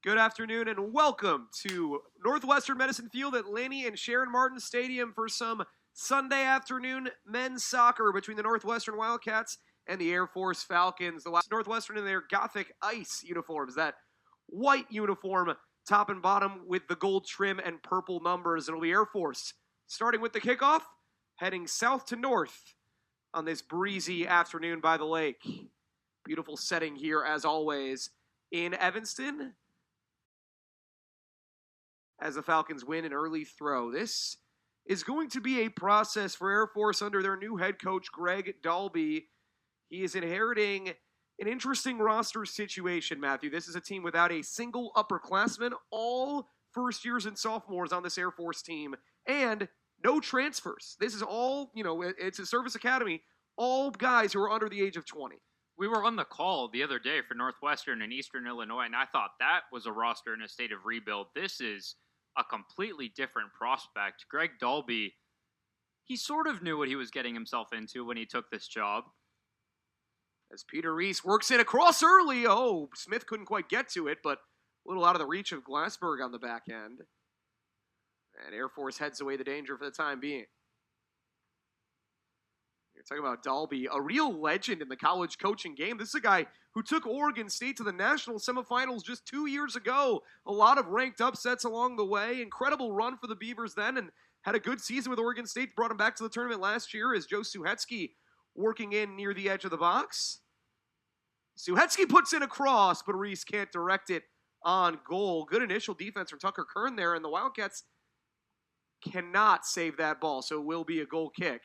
Good afternoon and welcome to Northwestern Medicine Field at Lanny and Sharon Martin Stadium for some Sunday afternoon men's soccer between the Northwestern Wildcats and the Air Force Falcons. The Northwestern in their Gothic ice uniforms, that white uniform top and bottom with the gold trim and purple numbers. It'll be Air Force starting with the kickoff, heading south to north on this breezy afternoon by the lake. Beautiful setting here as always in Evanston, as the Falcons win an early throw. This is going to be a process for Air Force under their new head coach, Greg Dalby. He is inheriting an interesting roster situation, Matthew. This is a team without a single upperclassman, all first years and sophomores on this Air Force team, and no transfers. This is all, it's a service academy, all guys who are under the age of 20. We were on the call the other day for Northwestern in Eastern Illinois, and I thought that was a roster in a state of rebuild. This is a completely different prospect. Greg Dalby, he sort of knew what he was getting himself into when he took this job. As Peter Reese works it across early. Oh, Smith couldn't quite get to it, but a little out of the reach of Glassberg on the back end. And Air Force heads away the danger for the time being. You're talking about Dalby, a real legend in the college coaching game. This is a guy who took Oregon State to the national semifinals just 2 years ago. A lot of ranked upsets along the way. Incredible run for the Beavers then, and had a good season with Oregon State. Brought him back to the tournament last year as Joe Suhetsky working in near the edge of the box. Suhetsky puts in a cross, but Reese can't direct it on goal. Good initial defense from Tucker Kern there, and the Wildcats cannot save that ball, so it will be a goal kick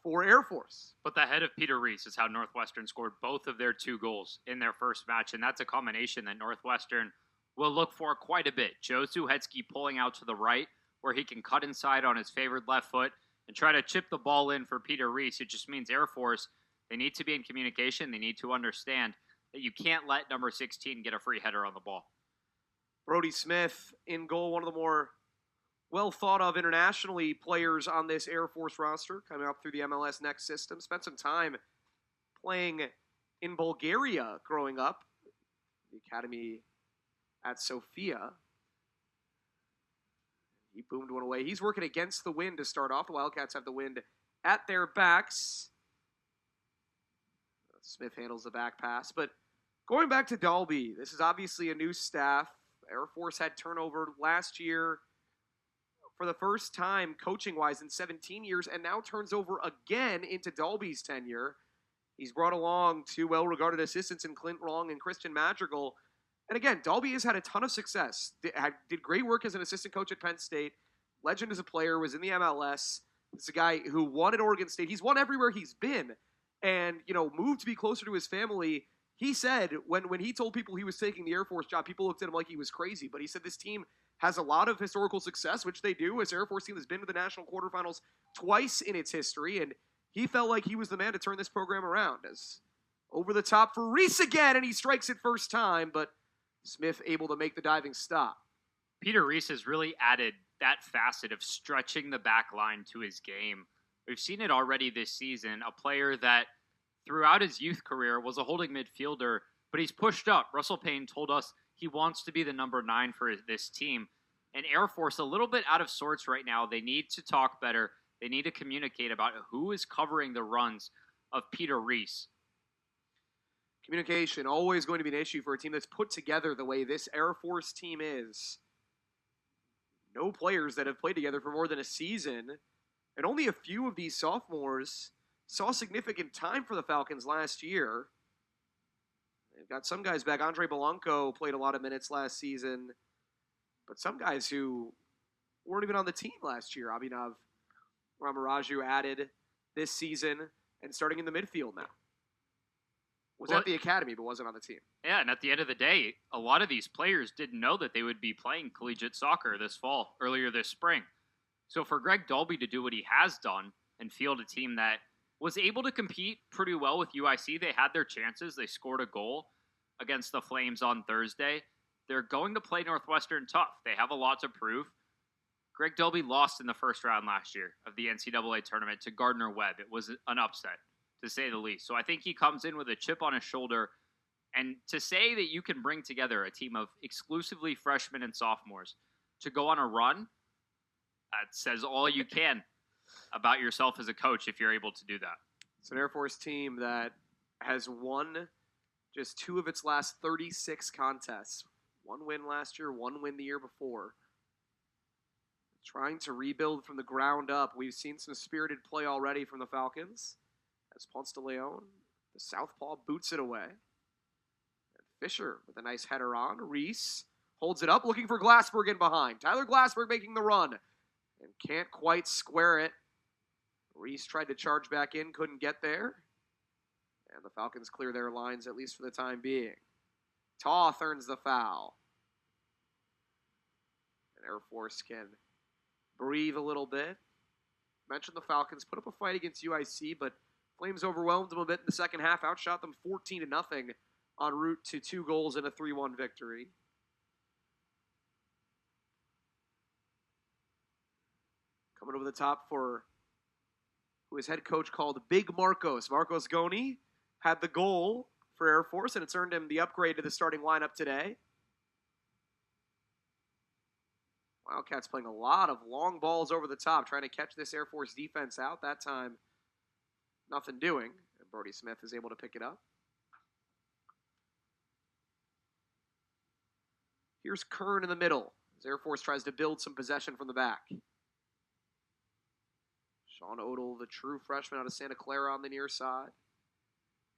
for Air Force. But the head of Peter Reese is how Northwestern scored both of their 2 goals in their first match, and that's a combination that Northwestern will look for quite a bit. Joe Suhetsky pulling out to the right, where he can cut inside on his favored left foot and try to chip the ball in for Peter Reese. It just means Air Force, they need to be in communication. They need to understand that you can't let number 16 get a free header on the ball. Brody Smith in goal, one of the more well thought of internationally players on this Air Force roster, coming up through the MLS Next system. Spent some time playing in Bulgaria growing up, the academy at Sofia. He boomed one away. He's working against the wind to start off. The Wildcats have the wind at their backs. Smith handles the back pass. But going back to Dalby, this is obviously a new staff. Air Force had turnover last year for the first time coaching-wise in 17 years, and now turns over again into Dalby's tenure. He's brought along 2 well-regarded assistants in Clint Long and Christian Madrigal. And again, Dalby has had a ton of success. Did great work as an assistant coach at Penn State. Legend as a player, was in the MLS. This is a guy who won at Oregon State. He's won everywhere he's been. And, moved to be closer to his family. He said when he told people he was taking the Air Force job, people looked at him like he was crazy. But he said this team has a lot of historical success, which they do. As Air Force team has been to the national quarterfinals twice in its history, and he felt like he was the man to turn this program around. As over the top for Reese again, and he strikes it first time, but Smith able to make the diving stop. Peter Reese has really added that facet of stretching the back line to his game. We've seen it already this season, a player that throughout his youth career was a holding midfielder, but he's pushed up. Russell Payne told us he wants to be the number 9 for this team. And Air Force, a little bit out of sorts right now. They need to talk better. They need to communicate about who is covering the runs of Peter Reese. Communication, always going to be an issue for a team that's put together the way this Air Force team is. No players that have played together for more than a season. And only a few of these sophomores saw significant time for the Falcons last year. They've got some guys back. Andre Belanco played a lot of minutes last season. But some guys who weren't even on the team last year. Abhinav Ramaraju added this season and starting in the midfield now. Was at the academy, but wasn't on the team. Yeah, and at the end of the day, a lot of these players didn't know that they would be playing collegiate soccer this fall, earlier this spring. So for Greg Dalby to do what he has done and field a team that was able to compete pretty well with UIC, they had their chances. They scored a goal against the Flames on Thursday. They're going to play Northwestern tough. They have a lot to prove. Greg Dalby lost in the first round last year of the NCAA tournament to Gardner Webb. It was an upset, to say the least. So I think he comes in with a chip on his shoulder And to say that you can bring together a team of exclusively freshmen and sophomores to go on a run, that says all you can about yourself as a coach if you're able to do that. It's an Air Force team that has won just 2 of its last 36 contests. 1 win last year, 1 win the year before. Trying to rebuild from the ground up. We've seen some spirited play already from the Falcons. As Ponce de Leon, the southpaw, boots it away. And Fisher with a nice header on. Reese holds it up, looking for Glassberg in behind. Tyler Glassberg making the run and can't quite square it. Reese tried to charge back in, couldn't get there. And the Falcons clear their lines, at least for the time being. Toth earns the foul. And Air Force can breathe a little bit. Mentioned the Falcons put up a fight against UIC, but Flames overwhelmed them a bit in the second half, outshot them 14-0 en route to 2 goals and a 3-1 victory. Coming over the top for who his head coach called Big Marcos. Marcos Goni had the goal for Air Force, and it's earned him the upgrade to the starting lineup today. Wildcats playing a lot of long balls over the top, trying to catch this Air Force defense out. That time, nothing doing. And Brody Smith is able to pick it up. Here's Kern in the middle, as Air Force tries to build some possession from the back. Sean Odell, the true freshman out of Santa Clara on the near side.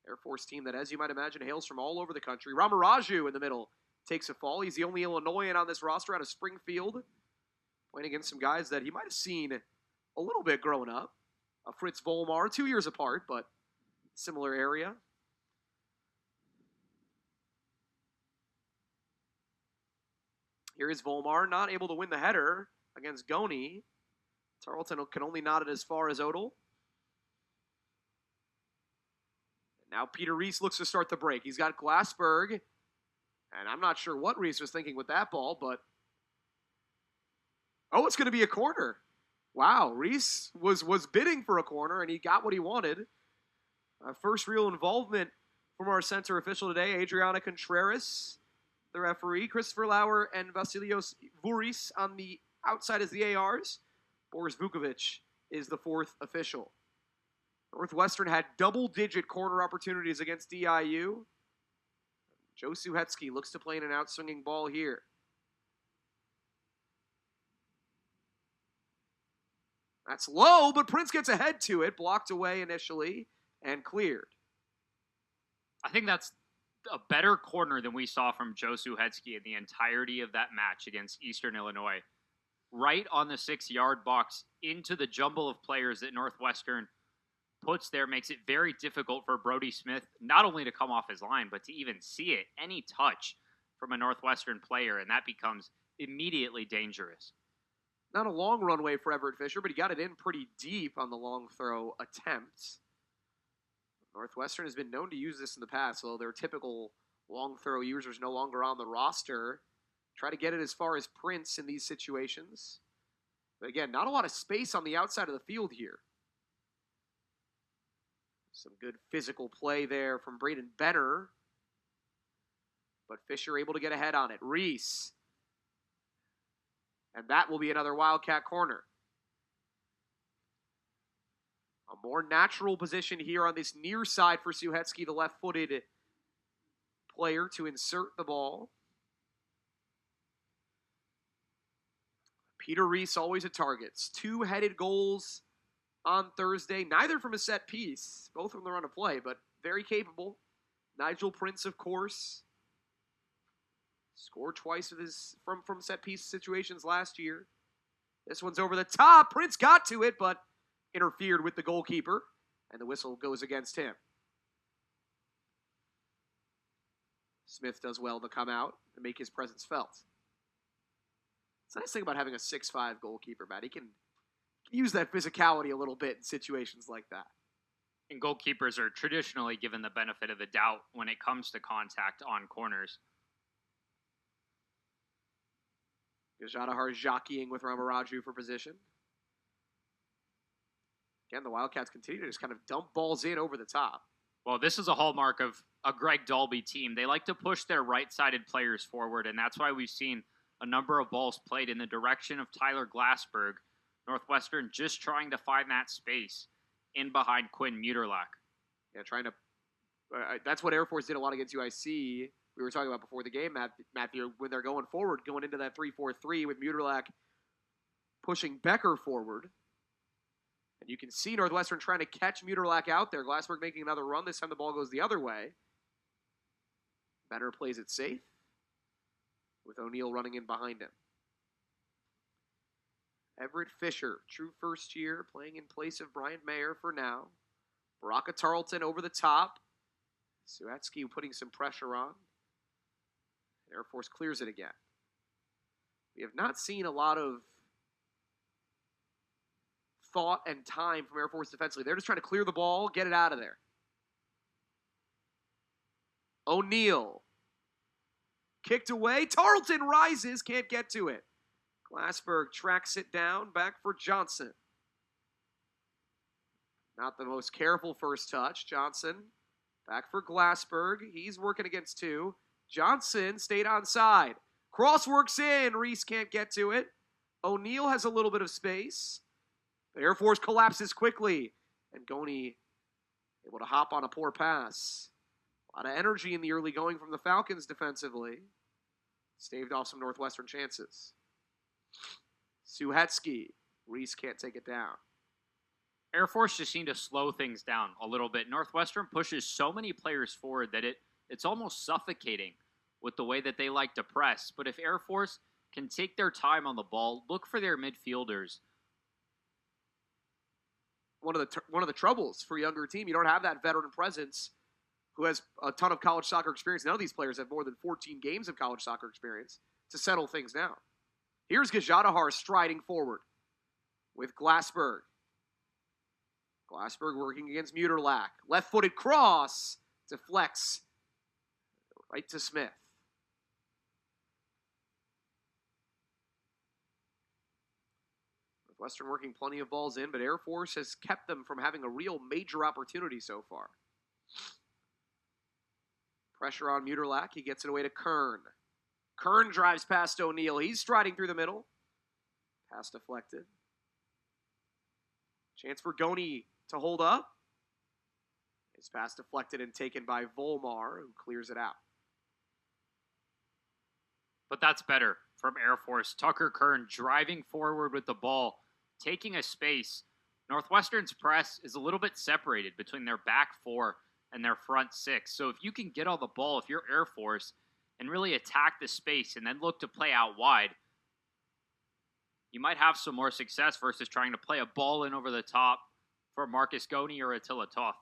Air Force team that, as you might imagine, hails from all over the country. Ramaraju in the middle takes a fall. He's the only Illinoisan on this roster out of Springfield, playing against some guys that he might have seen a little bit growing up. Fritz Volmar, 2 years apart, but similar area. Here is Volmar, not able to win the header against Goni. Tarleton can only nod it as far as Odell. And now Peter Reese looks to start the break. He's got Glassberg, and I'm not sure what Reese was thinking with that ball, but oh, it's going to be a corner. Wow, Reese was bidding for a corner, and he got what he wanted. First real involvement from our center official today, Adriana Contreras, the referee. Christopher Lauer and Vasilios Vuris on the outside as the ARs. Boris Vukovic is the 4th official. Northwestern had double-digit corner opportunities against DIU. Joe Suhetsky looks to play in an out-swinging ball here. That's low, but Prince gets ahead to it, blocked away initially, and cleared. I think that's a better corner than we saw from Joe Suhetsky in the entirety of that match against Eastern Illinois. Right on the 6-yard box into the jumble of players that Northwestern puts there, makes it very difficult for Brody Smith not only to come off his line, but to even see it, any touch from a Northwestern player, and that becomes immediately dangerous. Not a long runway for Everett Fisher, but he got it in pretty deep on the long throw attempts. Northwestern has been known to use this in the past, although their typical long throw users no longer on the roster. Try to get it as far as Prince in these situations. But again, not a lot of space on the outside of the field here. Some good physical play there from Braden Benner. But Fisher able to get ahead on it. Reese. And that will be another Wildcat corner. A more natural position here on this near side for Suhetsky, the left-footed player, to insert the ball. Peter Reese always at targets. 2 headed goals on Thursday, neither from a set piece, both from the run of play, but very capable. Nigel Prince, of course, scored twice with his from set piece situations last year. This one's over the top. Prince got to it, but interfered with the goalkeeper, and the whistle goes against him. Smith does well to come out and make his presence felt. It's a nice thing about having a 6'5" goalkeeper, Matt. He can use that physicality a little bit in situations like that. And goalkeepers are traditionally given the benefit of the doubt when it comes to contact on corners. Gajadhar jockeying with Ramaraju for position. Again, the Wildcats continue to just kind of dump balls in over the top. Well, this is a hallmark of a Greg Dolby team. They like to push their right-sided players forward, and that's why we've seen a number of balls played in the direction of Tyler Glassberg. Northwestern just trying to find that space in behind Quinn Muterlach. Yeah, trying to. That's what Air Force did a lot against UIC. We were talking about before the game, Matthew, when they're going forward, going into that 3-4-3 with Muterlach pushing Becker forward. And you can see Northwestern trying to catch Muterlach out there. Glassberg making another run. This time the ball goes the other way. Benner plays it safe with O'Neal running in behind him. Everett Fisher, true first year, playing in place of Bryant Mayer for now. Baraka Tarleton over the top. Suetsky putting some pressure on. Air Force clears it again. We have not seen a lot of thought and time from Air Force defensively. They're just trying to clear the ball, get it out of there. O'Neal. Kicked away. Tarleton rises, can't get to it. Glassberg tracks it down, back for Johnson. Not the most careful first touch. Johnson back for Glassberg. He's working against two. Johnson stayed onside. Cross works in. Reese can't get to it. O'Neal has a little bit of space. But Air Force collapses quickly. And Goni able to hop on a poor pass. A lot of energy in the early going from the Falcons defensively. Staved off some Northwestern chances. Suhetsky. Reese can't take it down. Air Force just seemed to slow things down a little bit. Northwestern pushes so many players forward that it's almost suffocating with the way that they like to press. But if Air Force can take their time on the ball, look for their midfielders. One of the troubles for a younger team, you don't have that veteran presence who has a ton of college soccer experience. None of these players have more than 14 games of college soccer experience to settle things down. Here's Gajadhar striding forward with Glassberg. Glassberg working against Muterlach. Left-footed cross deflects right to Smith. Northwestern working plenty of balls in, but Air Force has kept them from having a real major opportunity so far. Pressure on Muterlach. He gets it away to Kern. Kern drives past O'Neal. He's striding through the middle. Pass deflected. Chance for Goni to hold up. His pass deflected and taken by Volmar, who clears it out. But that's better from Air Force. Tucker Kern driving forward with the ball, taking a space. Northwestern's press is a little bit separated between their back four and their front six. So if you can get on the ball, if you're Air Force, and really attack the space and then look to play out wide, you might have some more success versus trying to play a ball in over the top for Marcus Goni or Attila Toth.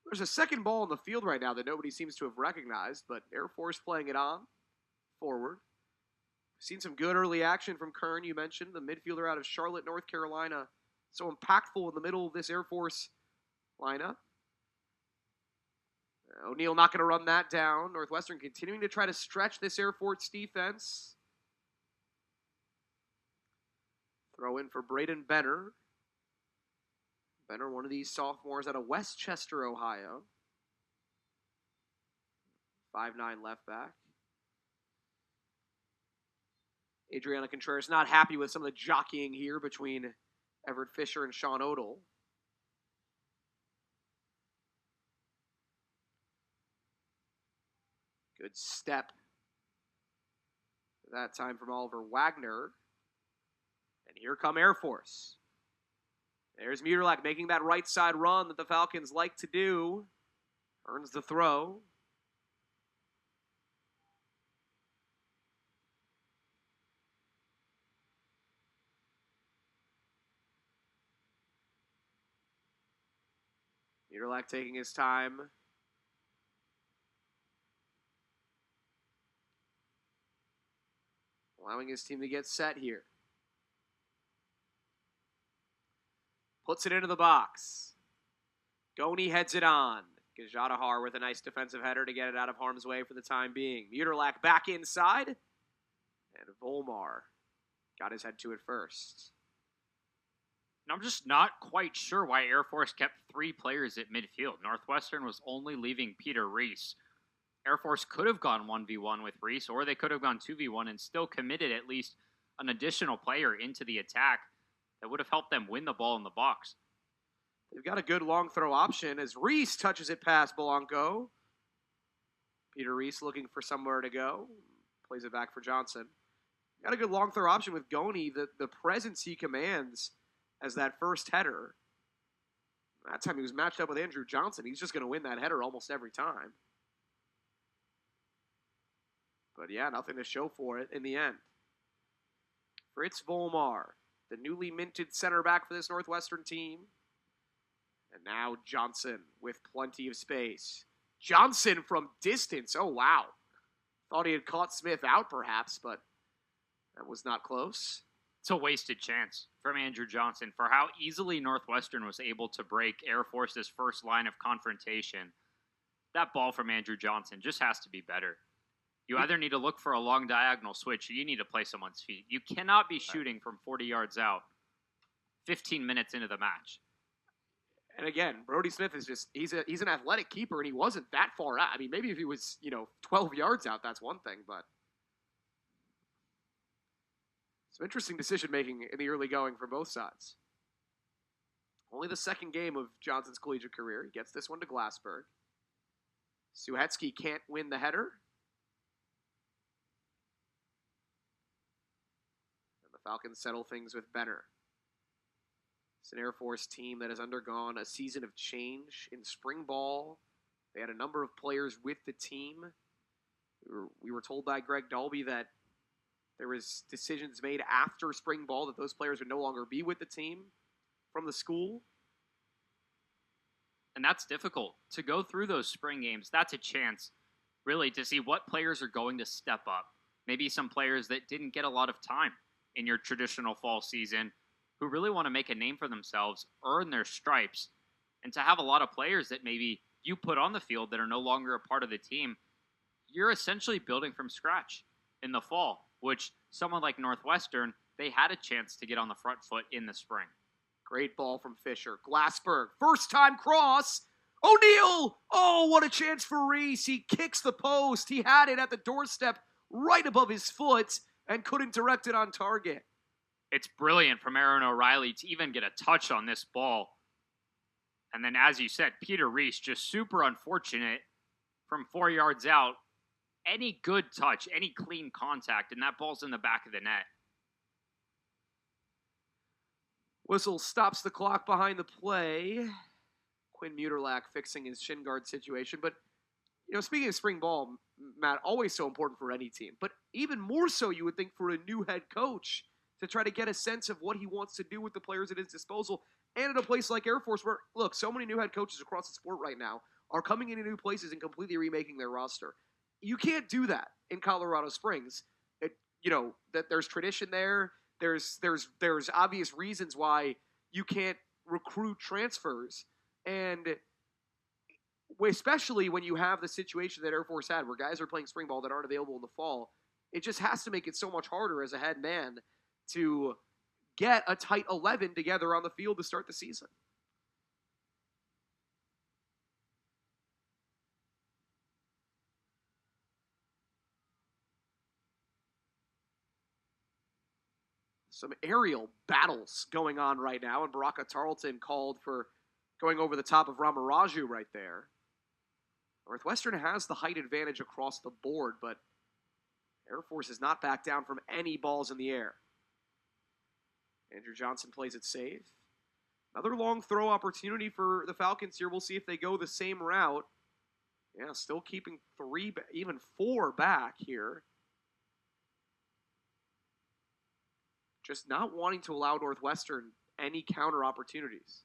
There's a second ball in the field right now that nobody seems to have recognized, but Air Force playing it on forward. Seen some good early action from Kern, you mentioned, the midfielder out of Charlotte, North Carolina. So impactful in the middle of this Air Force lineup. O'Neal not going to run that down. Northwestern continuing to try to stretch this Air Force defense. Throw in for Braden Benner. Benner, one of these sophomores out of Westchester, Ohio. 5'9" left back. Adriana Contreras not happy with some of the jockeying here between Everett Fisher and Sean Odell. Good step. That time from Oliver Wagner. And here come Air Force. There's Muterlach making that right side run that the Falcons like to do. Earns the throw. Muterlach taking his time. Allowing his team to get set here. Puts it into the box. Goni heads it on. Gajadhar with a nice defensive header to get it out of harm's way for the time being. Muterlach back inside. And Volmar got his head to it first. And I'm just not quite sure why Air Force kept 3 players at midfield. Northwestern was only leaving Peter Reese. Air Force could have gone 1v1 with Reese, or they could have gone 2v1 and still committed at least an additional player into the attack that would have helped them win the ball in the box. They've got a good long throw option as Reese touches it past Belanco. Peter Reese looking for somewhere to go. Plays it back for Johnson. Got a good long throw option with Goni. The presence he commands as that first header. That time he was matched up with Andrew Johnson. He's just going to win that header almost every time. But yeah, nothing to show for it in the end. Fritz Volmar, the newly minted center back for this Northwestern team. And now Johnson with plenty of space. Johnson from distance. Oh, wow. Thought he had caught Smith out perhaps, but that was not close. It's a wasted chance from Andrew Johnson for how easily Northwestern was able to break Air Force's first line of confrontation. That ball from Andrew Johnson just has to be better. You either need to look for a long diagonal switch or you need to play someone's feet. You cannot be shooting from 40 yards out 15 minutes into the match. And again, Brody Smith is just, he's an athletic keeper, and he wasn't that far out. I mean, maybe if he was, 12 yards out, that's one thing, but some interesting decision-making in the early going from both sides. Only the second game of Johnson's collegiate career. He gets this one to Glassberg. Suhetsky can't win the header. And the Falcons settle things with Benner. It's an Air Force team that has undergone a season of change in spring ball. They had a number of players with the team. We were told by Greg Dalby that there was decisions made after spring ball that those players would no longer be with the team from the school. And that's difficult. To go through those spring games, that's a chance, really, to see what players are going to step up. Maybe some players that didn't get a lot of time in your traditional fall season who really want to make a name for themselves, earn their stripes, and to have a lot of players that maybe you put on the field that are no longer a part of the team, you're essentially building from scratch in the fall, which someone like Northwestern, they had a chance to get on the front foot in the spring. Great ball from Fisher. Glassberg, first time cross. O'Neal! Oh, what a chance for Reese. He kicks the post. He had it at the doorstep right above his foot and couldn't direct it on target. It's brilliant from Aaron O'Reilly to even get a touch on this ball. And then, as you said, Peter Reese, just super unfortunate from 4 yards out. Any good touch, any clean contact, and that ball's in the back of the net. Whistle stops the clock behind the play. Quinn Muterlach fixing his shin guard situation. But, speaking of spring ball, Matt, always so important for any team. But even more so, you would think, for a new head coach to try to get a sense of what he wants to do with the players at his disposal. And at a place like Air Force where, look, so many new head coaches across the sport right now are coming into new places and completely remaking their roster. You can't do that in Colorado Springs. That there's tradition there. There's obvious reasons why you can't recruit transfers. And especially when you have the situation that Air Force had where guys are playing spring ball that aren't available in the fall, it just has to make it so much harder as a head man to get a tight 11 together on the field to start the season. Some aerial battles going on right now, and Baraka Tarleton called for going over the top of Ramaraju right there. Northwestern has the height advantage across the board, but Air Force has not backed down from any balls in the air. Andrew Johnson plays it safe. Another long throw opportunity for the Falcons here. We'll see if they go the same route. Yeah, still keeping 3, even 4 back here. Just not wanting to allow Northwestern any counter opportunities.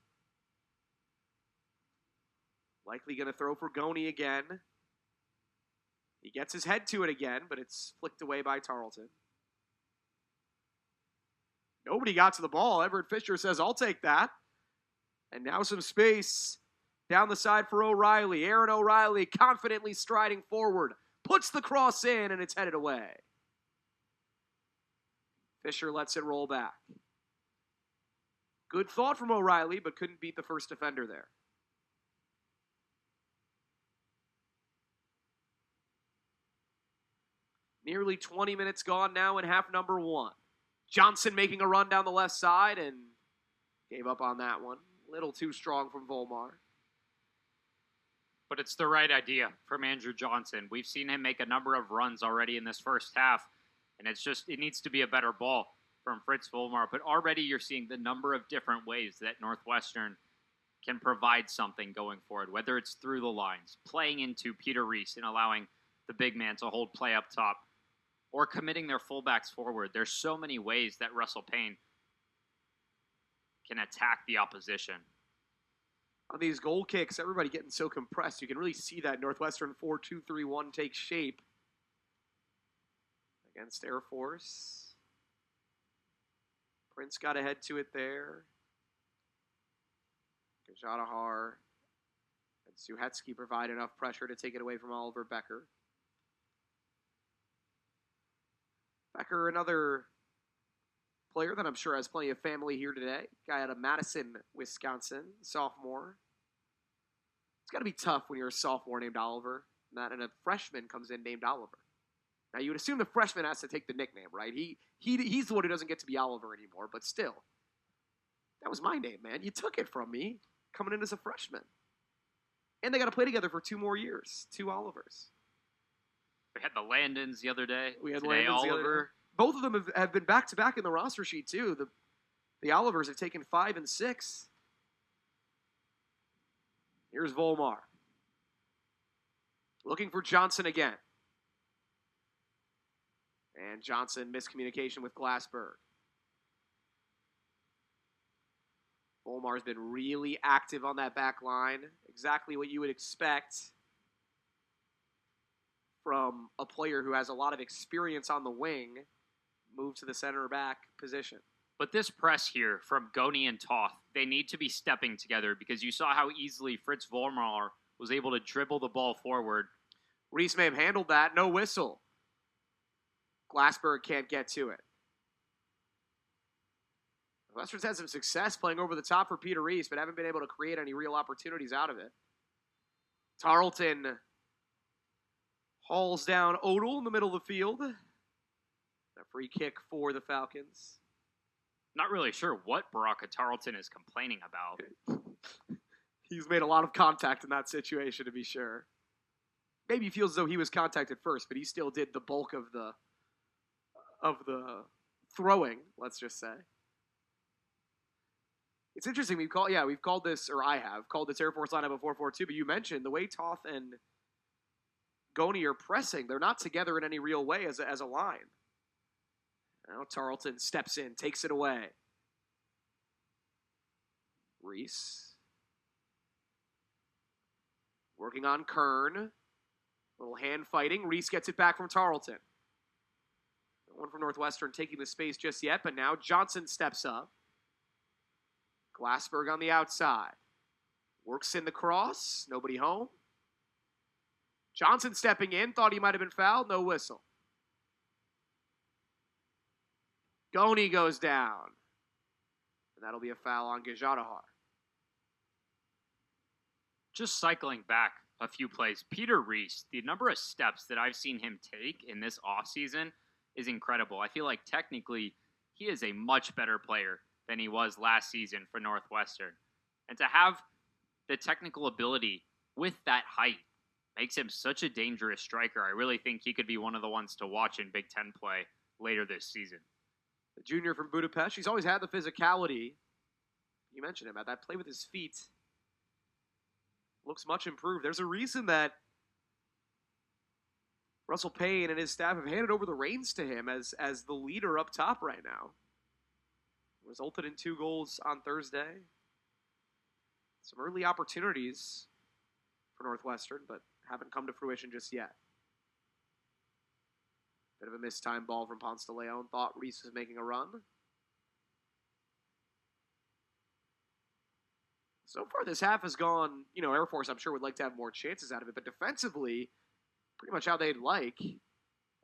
Likely going to throw for Goni again. He gets his head to it again, but it's flicked away by Tarleton. Nobody got to the ball. Everett Fisher says, I'll take that. And now some space down the side for O'Reilly. Aaron O'Reilly confidently striding forward. Puts the cross in, and it's headed away. Fisher lets it roll back. Good thought from O'Reilly, but couldn't beat the first defender there. Nearly 20 minutes gone now in half number one. Johnson making a run down the left side and gave up on that one. Little too strong from Volmar. But it's the right idea from Andrew Johnson. We've seen him make a number of runs already in this first half, and it needs to be a better ball from Fritz Volmar. But already you're seeing the number of different ways that Northwestern can provide something going forward, whether it's through the lines, playing into Peter Reese and allowing the big man to hold play up top, or committing their fullbacks forward. There's so many ways that Russell Payne can attack the opposition. On these goal kicks, everybody getting so compressed. You can really see that Northwestern 4-2-3-1 take shape against Air Force. Prince got ahead to it there. Gajadhar and Suhetsky provide enough pressure to take it away from Oliver Becker. Becker, another player that I'm sure has plenty of family here today. Guy out of Madison, Wisconsin, sophomore. It's got to be tough when you're a sophomore named Oliver, and a freshman comes in named Oliver. Now, you would assume the freshman has to take the nickname, right? He's the one who doesn't get to be Oliver anymore, but still. That was my name, man. You took it from me coming in as a freshman. And they got to play together for 2 more years. 2 Olivers. We had the Landons the other day. We had Today, Landons Oliver. Both of them have been back-to-back in the roster sheet, too. The Olivers have taken 5 and 6. Here's Volmar. Looking for Johnson again. And Johnson, miscommunication with Glassberg. Volmar's been really active on that back line. Exactly what you would expect from a player who has a lot of experience on the wing, move to the center back position. But this press here from Goni and Toth, they need to be stepping together because you saw how easily Fritz Volmar was able to dribble the ball forward. Reese may have handled that. No whistle. Glassberg can't get to it. Westerns had some success playing over the top for Peter Reese, but haven't been able to create any real opportunities out of it. Tarleton hauls down Odell in the middle of the field. A free kick for the Falcons. Not really sure what Baraka Tarleton is complaining about. He's made a lot of contact in that situation, to be sure. Maybe he feels as though he was contacted first, but he still did the bulk of the throwing, let's just say. It's interesting, we've called this, or I have, called this Air Force lineup a 4-4-2, but you mentioned the way Toth and Goni are pressing, they're not together in any real way as a line. Now Tarleton steps in, takes it away. Reese. Working on Kern. Little hand fighting. Reese gets it back from Tarleton. No one from Northwestern taking the space just yet, but now Johnson steps up. Glassberg on the outside. Works in the cross. Nobody home. Johnson stepping in. Thought he might have been fouled. No whistle. Goni goes down. And that'll be a foul on Gajadhar. Just cycling back a few plays, Peter Reese, the number of steps that I've seen him take in this offseason is incredible. I feel like technically he is a much better player than he was last season for Northwestern. And to have the technical ability with that height makes him such a dangerous striker. I really think he could be one of the ones to watch in Big Ten play later this season. The junior from Budapest, he's always had the physicality. You mentioned him, at that play with his feet. Looks much improved. There's a reason that Russell Payne and his staff have handed over the reins to him as the leader up top right now. Resulted in 2 goals on Thursday. Some early opportunities for Northwestern, but haven't come to fruition just yet. Bit of a mistimed ball from Ponce de Leon. Thought Reese was making a run. So far, this half has gone, Air Force, I'm sure, would like to have more chances out of it, but defensively, pretty much how they'd like.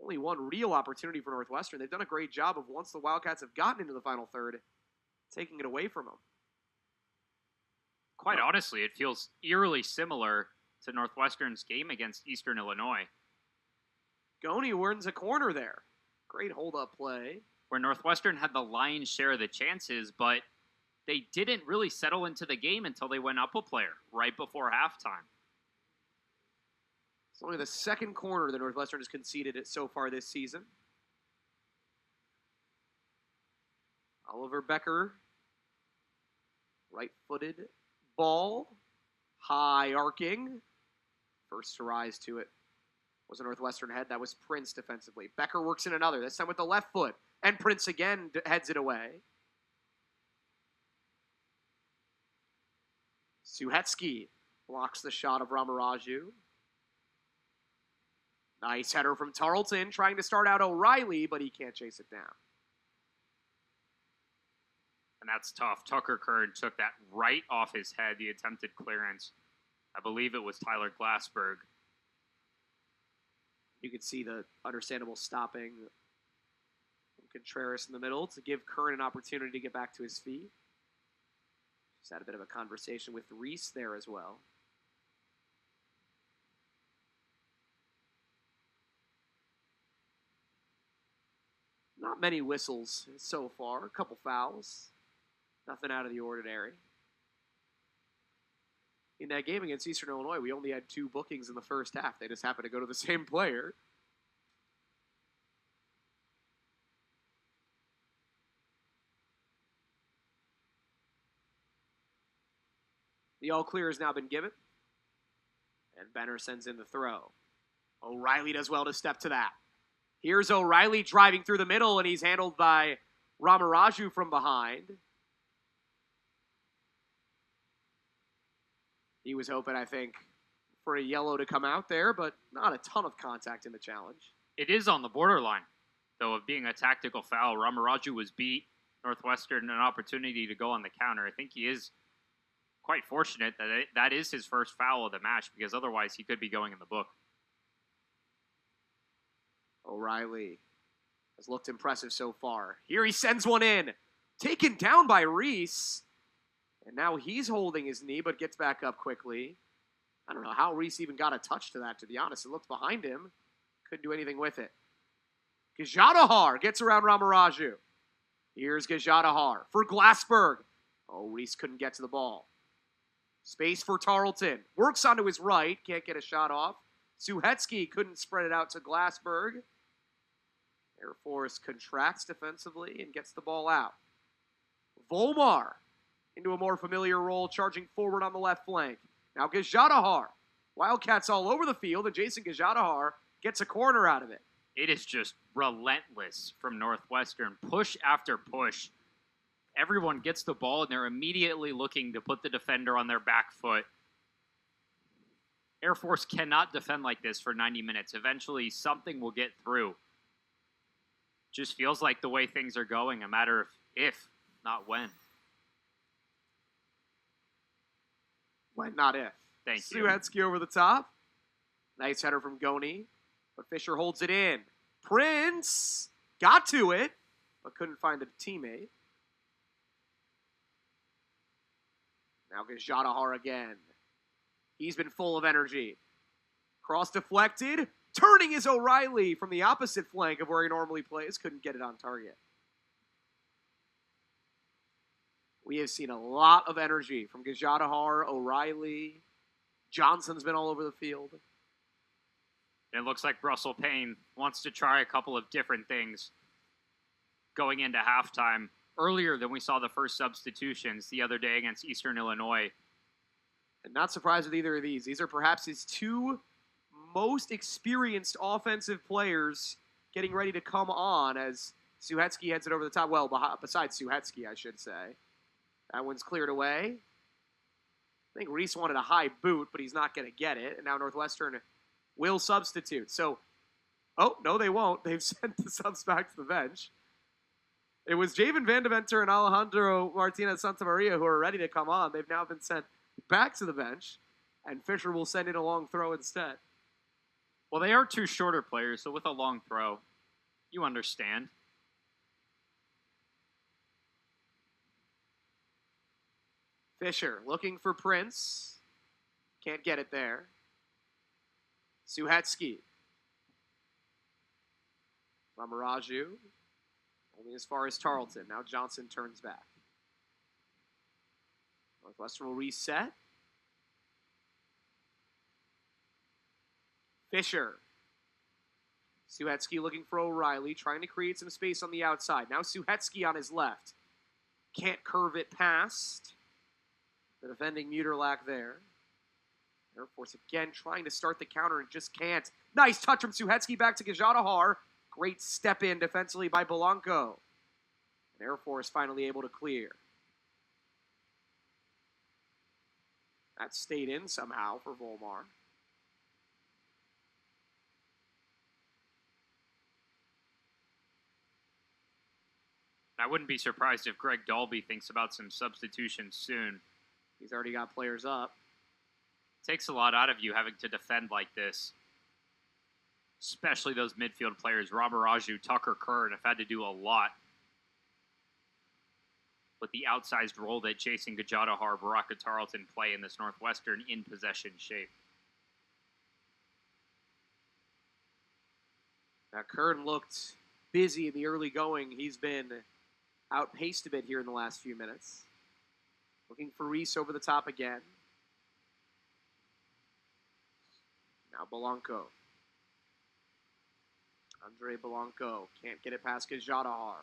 Only one real opportunity for Northwestern. They've done a great job of, once the Wildcats have gotten into the final third, taking it away from them. Quite honestly, it feels eerily similar to Northwestern's game against Eastern Illinois, Goney wins a corner there. Great hold-up play. where Northwestern had the lion's share of the chances, but they didn't really settle into the game until they went up a player right before halftime. It's only the second corner that Northwestern has conceded it so far this season. Oliver Becker, right-footed ball, high arcing. First to rise to it was a Northwestern head. That was Prince defensively. Becker works in another, this time with the left foot. And Prince again heads it away. Suhetsky blocks the shot of Ramaraju. Nice header from Tarleton, trying to start out O'Reilly, but he can't chase it down. And that's tough. Tucker Kern took that right off his head, the attempted clearance. I believe it was Tyler Glassberg. You could see the understandable stopping from Contreras in the middle to give Kern an opportunity to get back to his feet. Just had a bit of a conversation with Reese there as well. Not many whistles so far. A couple fouls. Nothing out of the ordinary. In that game against Eastern Illinois, we only had 2 bookings in the first half. They just happened to go to the same player. The all clear has now been given. And Benner sends in the throw. O'Reilly does well to step to that. Here's O'Reilly driving through the middle, and he's handled by Ramaraju from behind. He was hoping, I think, for a yellow to come out there, but not a ton of contact in the challenge. It is on the borderline, though, of being a tactical foul. Ramaraju was beat. Northwestern an opportunity to go on the counter. I think he is quite fortunate that that is his first foul of the match, because otherwise he could be going in the book. O'Reilly has looked impressive so far. Here he sends one in. Taken down by Reese. And now he's holding his knee, but gets back up quickly. I don't know how Reese even got a touch to that, to be honest. It looked behind him. Couldn't do anything with it. Gajadhar gets around Ramaraju. Here's Gajadhar for Glassberg. Oh, Reese couldn't get to the ball. Space for Tarleton. Works onto his right. Can't get a shot off. Suhetsky couldn't spread it out to Glassberg. Air Force contracts defensively and gets the ball out. Volmar into a more familiar role, charging forward on the left flank. Now Gajadhar. Wildcats all over the field, and Jason Gajadhar gets a corner out of it. It is just relentless from Northwestern. Push after push. Everyone gets the ball, and they're immediately looking to put the defender on their back foot. Air Force cannot defend like this for 90 minutes. Eventually, something will get through. Just feels like the way things are going, a matter of if, not when. When, not if. Thank you. Suhetsky over the top. Nice header from Goney, but Fisher holds it in. Prince got to it, but couldn't find a teammate. Now Gajadhar again. He's been full of energy. Cross deflected. Turning is O'Reilly from the opposite flank of where he normally plays. Couldn't get it on target. We have seen a lot of energy from Gajadhar, O'Reilly. Johnson's been all over the field. It looks like Russell Payne wants to try a couple of different things going into halftime. Earlier than we saw the first substitutions the other day against Eastern Illinois. And not surprised with either of these. These are perhaps his 2 most experienced offensive players getting ready to come on as Suhetsky heads it over the top. Well, besides Suhetsky, I should say. That one's cleared away. I think Reese wanted a high boot, but he's not going to get it. And now Northwestern will substitute. So, oh, no, they won't. They've sent the subs back to the bench. It was Javen Vandeventer and Alejandro Martinez Santamaria who are ready to come on. They've now been sent back to the bench, and Fisher will send in a long throw instead. Well, they are 2 shorter players, so with a long throw, you understand. Fisher looking for Prince. Can't get it there. Suhetsky. Ramaraju. Only as far as Tarleton. Now Johnson turns back. Northwestern will reset. Fisher. Suhetsky looking for O'Reilly, trying to create some space on the outside. Now Suhetsky on his left. Can't curve it past. The defending Muterlach there. Air Force again trying to start the counter and just can't. Nice touch from Suhetsky back to Gajadhar. Great step in defensively by Belanco. And Air Force finally able to clear. That stayed in somehow for Volmar. I wouldn't be surprised if Greg Dalby thinks about some substitutions soon. He's already got players up. Takes a lot out of you having to defend like this. Especially those midfield players. Ramaraju, Tucker Kern have had to do a lot with the outsized role that Jason Gajadhar, Baraka Tarleton play in this Northwestern in-possession shape. Now Kern looked busy in the early going. He's been outpaced a bit here in the last few minutes. Looking for Reese over the top again. Now Belanco. Andre Belanco can't get it past Gajadhar.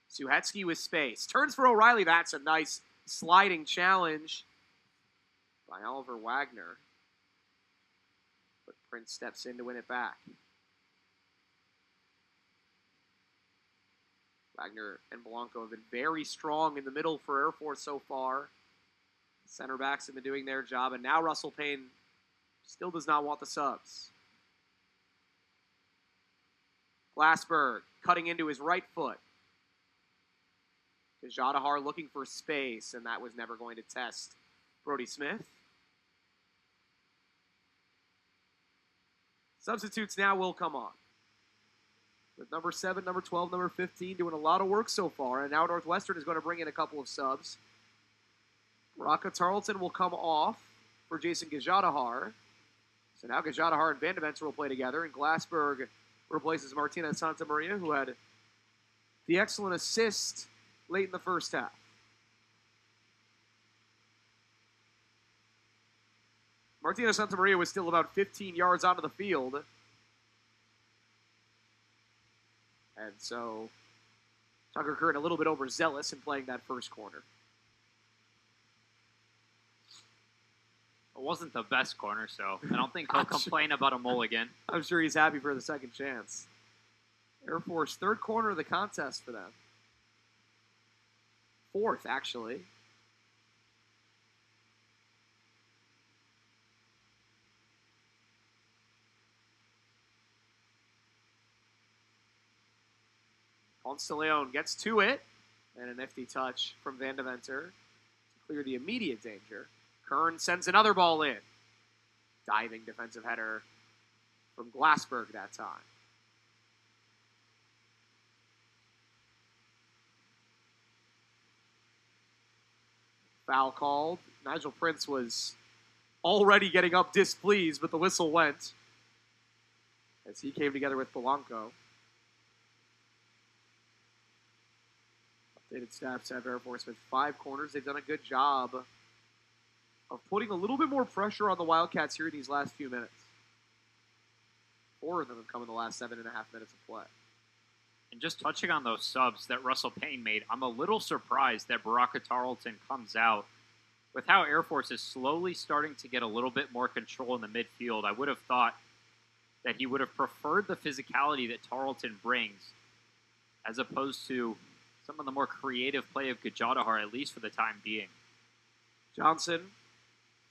Suhetsky with space. Turns for O'Reilly. That's a nice sliding challenge by Oliver Wagner. But Prince steps in to win it back. Wagner and Belanco have been very strong in the middle for Air Force so far. Center backs have been doing their job, and now Russell Payne still does not want the subs. Glassberg cutting into his right foot. Gajadhar looking for space, and that was never going to test Brody Smith. Substitutes now will come on. With number 7, number 12, number 15 doing a lot of work so far, and now Northwestern is going to bring in a couple of subs. Baraka Tarleton will come off for Jason Gajadhar. So now Gajadhar and Van Deventer will play together, and Glassberg replaces Martinez Santa Maria, who had the excellent assist late in the first half. Martinez Santa Maria was still about 15 yards onto the field. And so Tucker Kern a little bit overzealous in playing that first corner. It wasn't the best corner, so I don't think he'll complain about a mulligan. I'm sure he's happy for the second chance. Air Force, third corner of the contest for them. Fourth, actually. Ponce de Leon gets to it, and a nifty touch from Van Deventer to clear the immediate danger. Kern sends another ball in. Diving defensive header from Glassberg that time. Foul called. Nigel Prince was already getting up displeased, but the whistle went as he came together with Belanco. Updated stats have Air Force with 5 corners. They've done a good job of putting a little bit more pressure on the Wildcats here in these last few minutes. 4 of them have come in the last 7.5 minutes of play. And just touching on those subs that Russell Payne made, I'm a little surprised that Baraka Tarleton comes out. With how Air Force is slowly starting to get a little bit more control in the midfield, I would have thought that he would have preferred the physicality that Tarleton brings as opposed to some of the more creative play of Gajadhar, at least for the time being. Johnson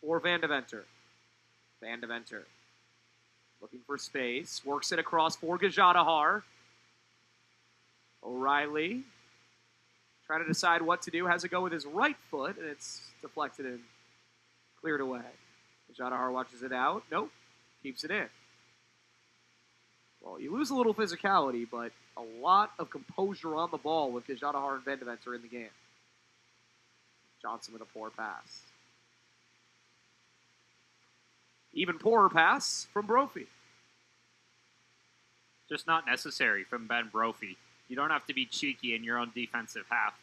for Van Deventer. Van Deventer looking for space. Works it across for Gajadhar. O'Reilly trying to decide what to do. Has a go with his right foot, and it's deflected and cleared away. Gajadhar watches it out. Nope. Keeps it in. Well, you lose a little physicality, but a lot of composure on the ball with Gajadhar and Van Deventer in the game. Johnson with a poor pass. Even poorer pass from Brophy. Just not necessary from Ben Brophy. You don't have to be cheeky in your own defensive half.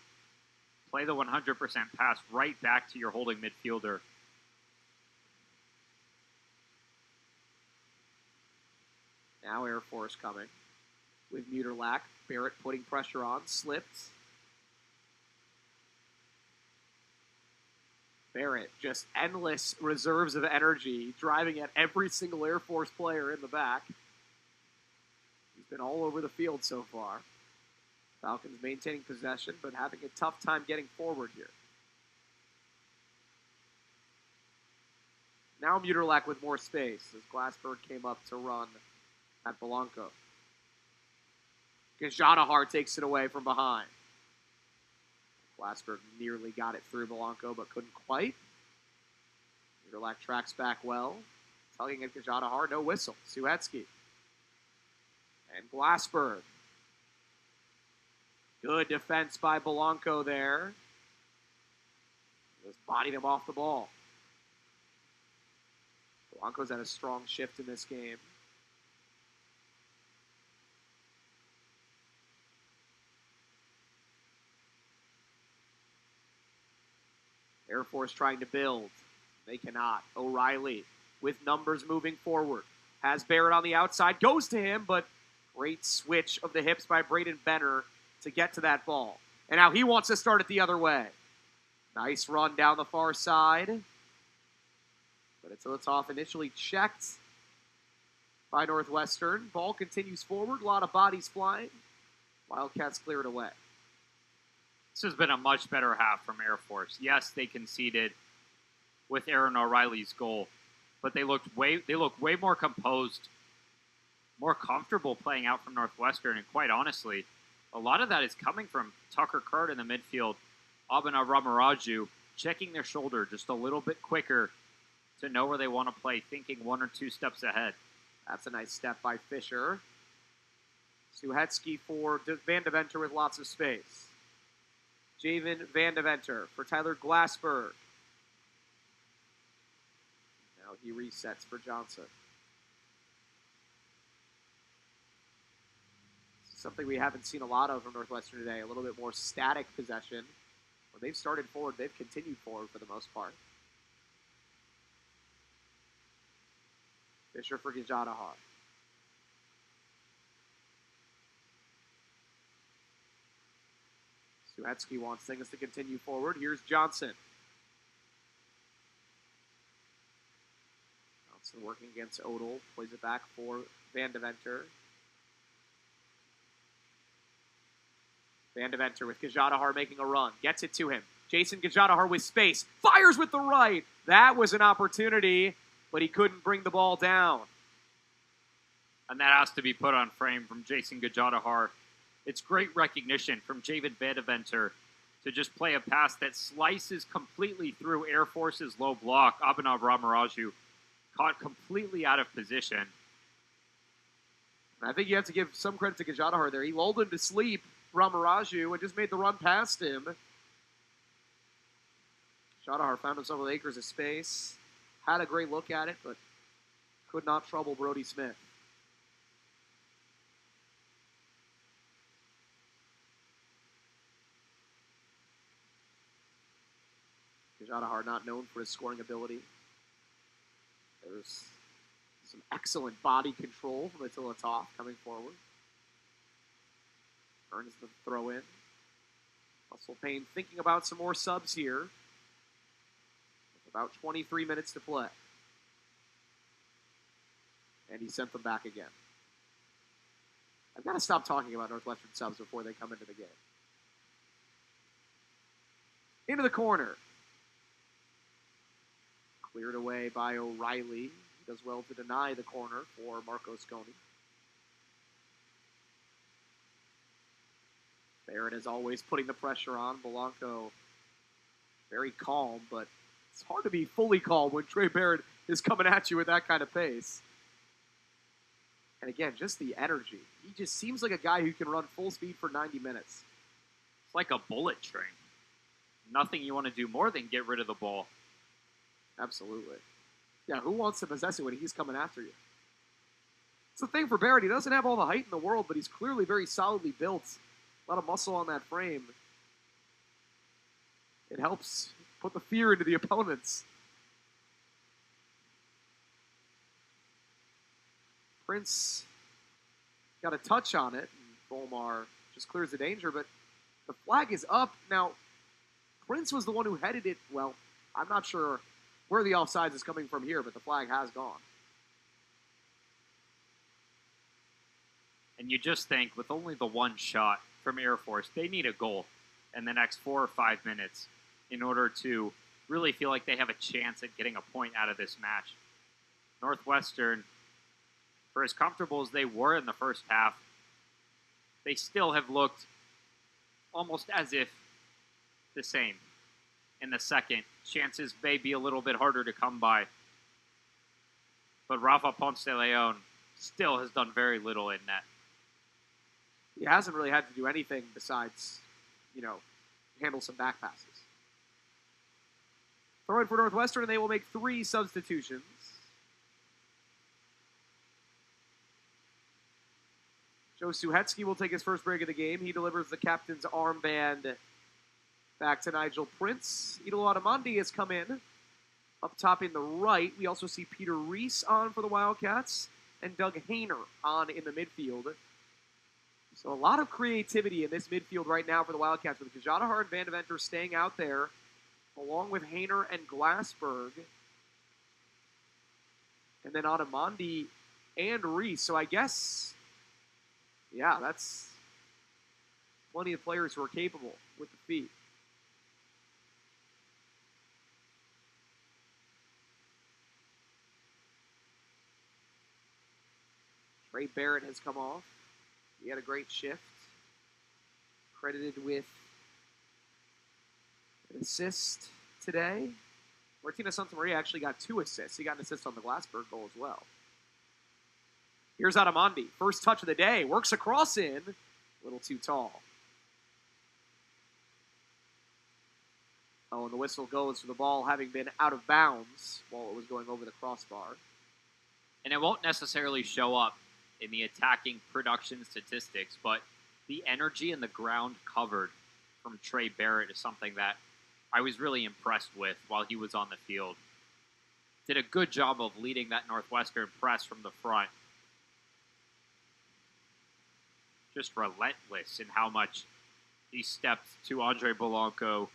Play the 100% pass right back to your holding midfielder. Now Air Force coming with Muterlack. Barrett putting pressure on. Slipped. Barrett, just endless reserves of energy, driving at every single Air Force player in the back. He's been all over the field so far. Falcons maintaining possession, but having a tough time getting forward here. Now Muterlack with more space as Glassberg came up to run at Belanco. Gajadhar takes it away from behind. Glassberg nearly got it through Belanco, but couldn't quite. Muterlack tracks back well. Tugging at Gajadhar, no whistle. Suhetsky. And Glassberg. Good defense by Belanco there. Just bodied him off the ball. Belanco's had a strong shift in this game. Air Force trying to build. They cannot. O'Reilly with numbers moving forward. Has Barrett on the outside. Goes to him, but great switch of the hips by Braden Benner to get to that ball. And now he wants to start it the other way. Nice run down the far side. But it's off. Initially checked by Northwestern. Ball continues forward. A lot of bodies flying. Wildcats cleared away. This has been a much better half from Air Force. Yes, they conceded with Aaron O'Reilly's goal, but they look way more composed, more comfortable playing out from Northwestern. And quite honestly, a lot of that is coming from Tucker Kurt in the midfield, Abhinav Ramaraju checking their shoulder just a little bit quicker to know where they want to play, thinking one or two steps ahead. That's a nice step by Fisher. Suhetsky for Van Deventer with lots of space. Javen Van Deventer for Tyler Glassberg. Now he resets for Johnson. Something we haven't seen a lot of from Northwestern today. A little bit more static possession. When they've started forward, they've continued forward for the most part. Fisher for Gajadhar. Suhetsky wants things to continue forward. Here's Johnson. Johnson working against Odell. Plays it back for Van Deventer. Van Deventer with Gajadhar making a run. Gets it to him. Jason Gajadhar with space. Fires with the right. That was an opportunity, but he couldn't bring the ball down. And that has to be put on frame from Jason Gajadhar. It's great recognition from Javen Van Deventer to just play a pass that slices completely through Air Force's low block. Abhinav Ramaraju caught completely out of position. I think you have to give some credit to Gajadhar there. He lulled him to sleep, Ramaraju, and just made the run past him. Gajadhar found himself with acres of space. Had a great look at it, but could not trouble Brody Smith. Gajadhar not known for his scoring ability. There's some excellent body control from Attila Toth coming forward. Earns the throw in. Russell Payne thinking about some more subs here. With about 23 minutes to play. And he sent them back again. I've got to stop talking about Northwestern subs before they come into the game. Into the corner. Cleared away by O'Reilly. He does well to deny the corner for Marco Sconi. Barrett is always putting the pressure on. Belanco very calm, but it's hard to be fully calm when Trey Barrett is coming at you with that kind of pace. And again, just the energy. He just seems like a guy who can run full speed for 90 minutes. It's like a bullet train. nothing you want to do more than get rid of the ball. Absolutely. Yeah, who wants to possess it when he's coming after you? It's the thing for Barrett. He doesn't have all the height in the world, but he's clearly very solidly built. A lot of muscle on that frame. It helps put the fear into the opponents. Prince got a touch on it, and Volmar just clears the danger, but the flag is up. Now, Prince was the one who headed it. Well, I'm not sure where the offsides is coming from here, but the flag has gone. And you just think, with only the one shot from Air Force, they need a goal in the next 4 or 5 minutes in order to really feel like they have a chance at getting a point out of this match. Northwestern, for as comfortable as they were in the first half, they still have looked almost as if the same in the second. Chances may be a little bit harder to come by. But Rafa Ponce de Leon still has done very little in net. He hasn't really had to do anything besides, handle some back passes. Throw in for Northwestern, and they will make 3 substitutions. Joe Suhetsky will take his first break of the game. He delivers the captain's armband back to Nigel Prince. Idolo Adamandi has come in. Up top in the right, we also see Peter Reese on for the Wildcats and Doug Hayner on in the midfield. So a lot of creativity in this midfield right now for the Wildcats, with Gajadhar and Van Deventer staying out there, along with Hayner and Glassberg. And then Adamandi and Reese. So I guess, yeah, that's plenty of players who are capable with the feet. Trey Barrett has come off. He had a great shift. Credited with an assist today. Martina Santamaria actually got 2 assists. He got an assist on the Glassberg goal as well. Here's Adamandi. First touch of the day. Works a cross in. A little too tall. Oh, and the whistle goes for the ball having been out of bounds while it was going over the crossbar. And it won't necessarily show up in the attacking production statistics, but the energy and the ground covered from Trey Barrett is something that I was really impressed with while he was on the field. Did a good job of leading that Northwestern press from the front. Just relentless in how much he stepped to Andre Belanco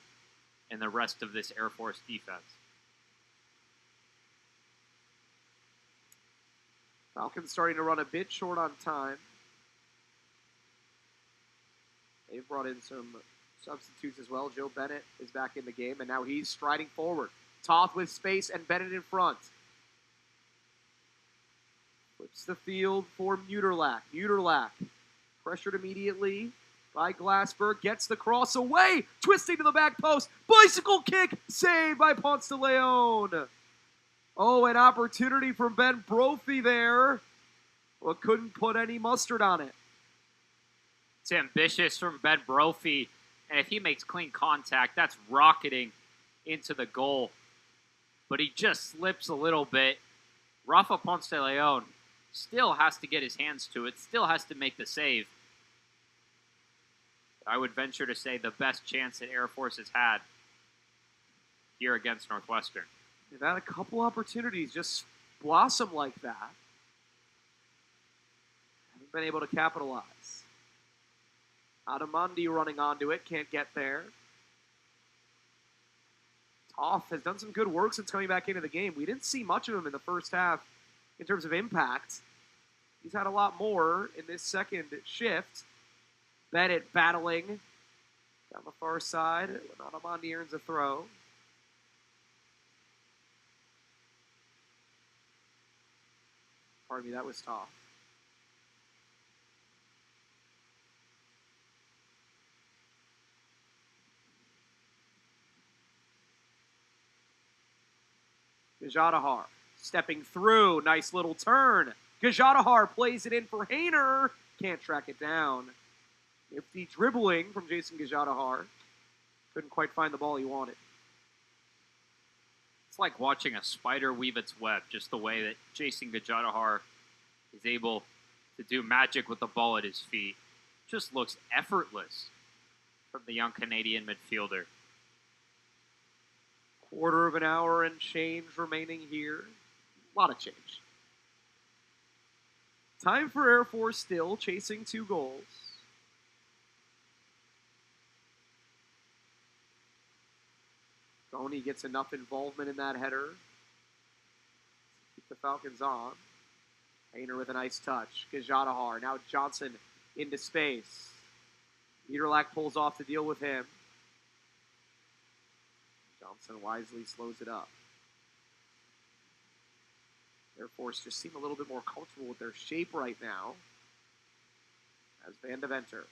and the rest of this Air Force defense. Falcons starting to run a bit short on time. They've brought in some substitutes as well. Joe Bennett is back in the game, and now he's striding forward. Toth with space and Bennett in front. Flips the field for Muterlach. Muterlach pressured immediately by Glassberg. Gets the cross away. Twisting to the back post. Bicycle kick. Saved by Ponce de Leon. Oh, an opportunity from Ben Brophy there. Well, couldn't put any mustard on it. It's ambitious from Ben Brophy. And if he makes clean contact, that's rocketing into the goal. But he just slips a little bit. Rafa Ponce de Leon still has to get his hands to it, still has to make the save. I would venture to say the best chance that Air Force has had here against Northwestern. They've had a couple opportunities just blossom like that. Haven't been able to capitalize. Adamandi running onto it, can't get there. Toth has done some good work since coming back into the game. We didn't see much of him in the first half in terms of impact. He's had a lot more in this second shift. Bennett battling down the far side when Adamandi earns a throw. Pardon me, that was Toth. Gajadhar stepping through. Nice little turn. Gajadhar plays it in for Hayner. Can't track it down. Nifty dribbling from Jason Gajadhar. Couldn't quite find the ball he wanted. It's like watching a spider weave its web, just the way that Jason Gajadhar is able to do magic with the ball at his feet. Just looks effortless from the young Canadian midfielder. Quarter of an hour and change remaining here. A lot of change. Time for Air Force still, chasing 2 goals. Tony gets enough involvement in that header to keep the Falcons on. Hayner with a nice touch. Gajadhar. Now Johnson into space. Niederlach pulls off to deal with him. Johnson wisely slows it up. Air Force just seem a little bit more comfortable with their shape right now. As Van de Venter.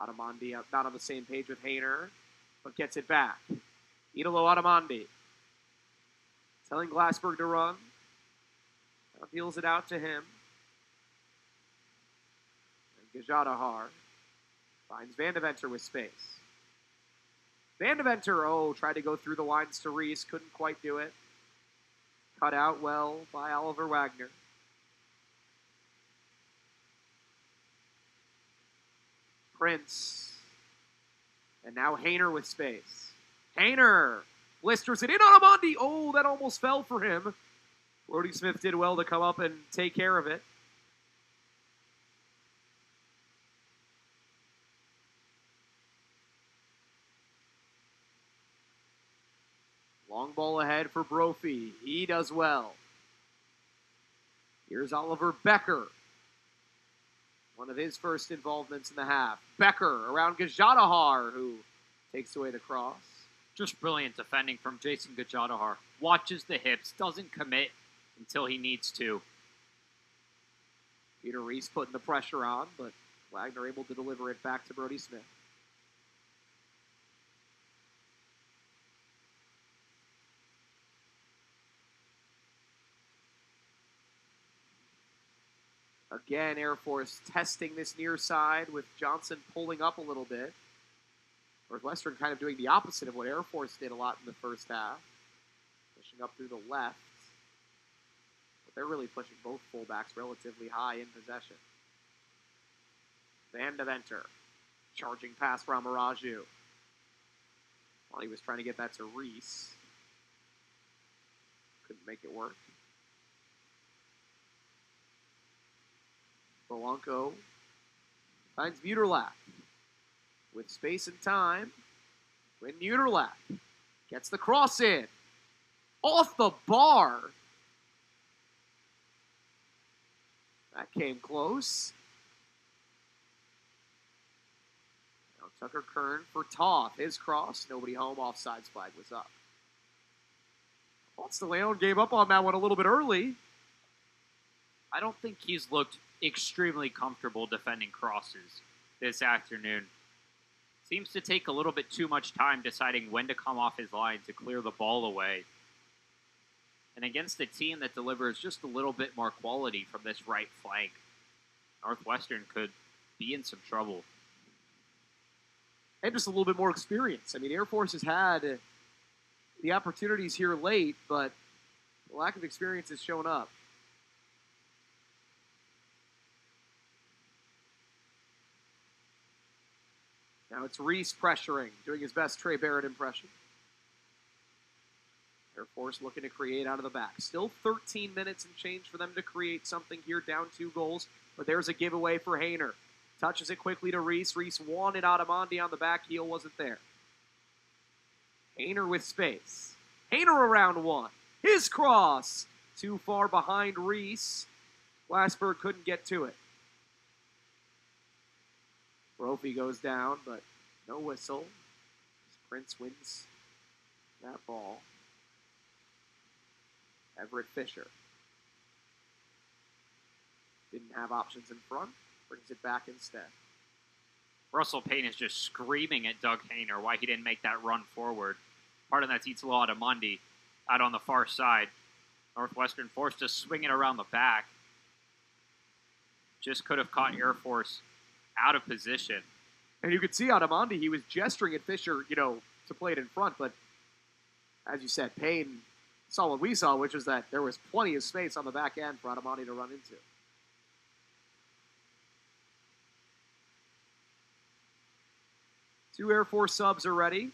Adamandi not on the same page with Hayner, but gets it back. Italo Adamandi. Telling Glassberg to run. Now deals it out to him. And Gajadhar finds Van de Venter with space. Van de Venter, tried to go through the lines to Reese, couldn't quite do it. Cut out well by Oliver Wagner. Prince. And now Hayner with space. Hayner blisters it in on Amandi. Oh, that almost fell for him. Brody Smith did well to come up and take care of it. Long ball ahead for Brophy. He does well. Here's Oliver Becker. One of his first involvements in the half. Becker around Gajadhar, who takes away the cross. Just brilliant defending from Jason Gajadhar. Watches the hips, doesn't commit until he needs to. Peter Reese putting the pressure on, but Wagner able to deliver it back to Brody Smith. Again, Air Force testing this near side with Johnson pulling up a little bit. Northwestern kind of doing the opposite of what Air Force did a lot in the first half. Pushing up through the left. But they're really pushing both fullbacks relatively high in possession. Van de Venter. Charging past Ramaraju. While he was trying to get that to Reese. Couldn't make it work. Polanco finds Niederlach with space and time. When Niederlach gets the cross in. Off the bar. That came close. Now Tucker Kern for Toth. His cross. Nobody home. Offsides flag was up. Ponce de Leon gave up on that one a little bit early. I don't think he's looked extremely comfortable defending crosses this afternoon. Seems to take a little bit too much time deciding when to come off his line to clear the ball away. And against a team that delivers just a little bit more quality from this right flank, Northwestern could be in some trouble. And just a little bit more experience. I mean, Air Force has had the opportunities here late, but the lack of experience has shown up. Now it's Reese pressuring, doing his best Trey Barrett impression. Air Force looking to create out of the back. Still 13 minutes and change for them to create something here, down 2 goals. But there's a giveaway for Hayner. Touches it quickly to Reese. Reese wanted Adamandi on the back heel, wasn't there. Hayner with space. Hayner around 1. His cross. Too far behind Reese. Glassberg couldn't get to it. Brophy goes down, but no whistle. Prince wins that ball. Everett Fisher. Didn't have options in front. Brings it back instead. Russell Payne is just screaming at Doug Hayner why he didn't make that run forward. Part of that's Italo Adamandi out on the far side. Northwestern forced to swing it around the back. Just could have caught Air Force out of position. And you could see Adamandi, he was gesturing at Fisher, to play it in front. But as you said, Payne saw what we saw, which was that there was plenty of space on the back end for Adamandi to run into. Two Air Force subs are ready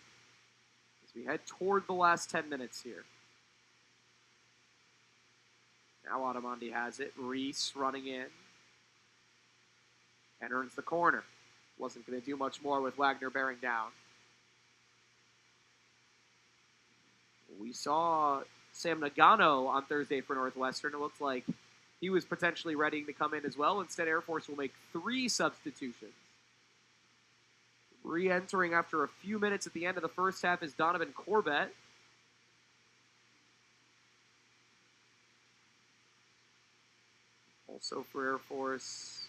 as we head toward the last 10 minutes here. Now Adamandi has it. Reese running in. And earns the corner. Wasn't going to do much more with Wagner bearing down. We saw Sam Nagano on Thursday for Northwestern. It looks like he was potentially ready to come in as well. Instead, Air Force will make 3 substitutions. Re-entering after a few minutes at the end of the first half is Donovan Corbett. Also for Air Force,